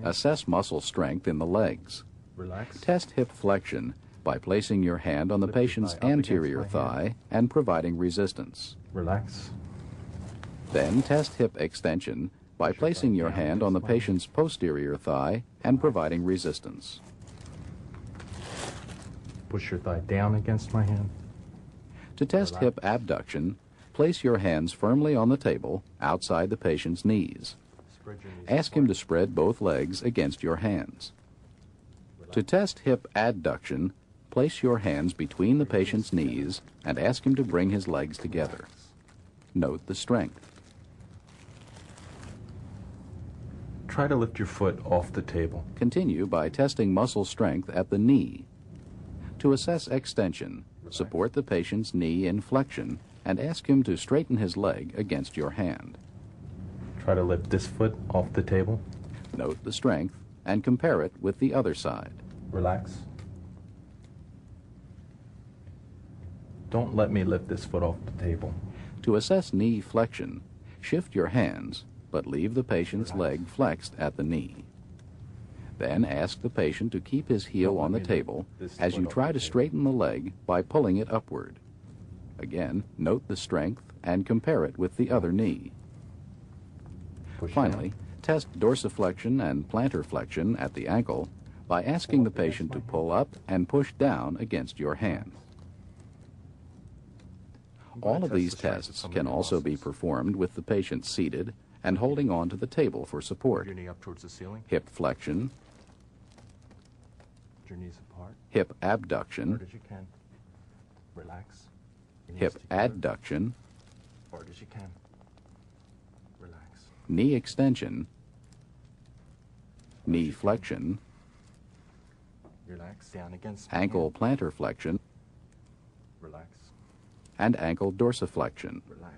Assess muscle strength in the legs. Relax. Test hip flexion by placing your hand on the patient's anterior thigh and providing resistance. Relax. Then test hip extension by placing your hand on the patient's posterior thigh and providing resistance. Push your thigh down against my hand. To test hip abduction, place your hands firmly on the table outside the patient's knees. Spread your knees Ask him to apart. spread both legs against your hands. To test hip adduction, place your hands between the patient's knees and ask him to bring his legs together. Note the strength. Try to lift your foot off the table. Continue by testing muscle strength at the knee. To assess extension, support the patient's knee in flexion and ask him to straighten his leg against your hand. Try to lift this foot off the table. Note the strength and compare it with the other side. Relax. Don't let me lift this foot off the table. To assess knee flexion, shift your hands, but leave the patient's leg flexed at the knee. Then ask the patient to keep his heel on the table as you try to straighten the leg by pulling it upward. Again, note the strength and compare it with the other knee. Finally, test dorsiflexion and plantar flexion at the ankle by asking the patient to pull up and push down against your hand. All of these tests can also be performed with the patient seated and holding on to the table for support. Your knee up towards the ceiling. Hip flexion, Put your knees apart. hip Hard abduction, as you can. Relax. Your knees hip together. adduction, Hard as you can. Relax. knee extension, knee flexion, Relax. Down against my ankle hand. plantar flexion, Relax. and ankle dorsiflexion. Relax.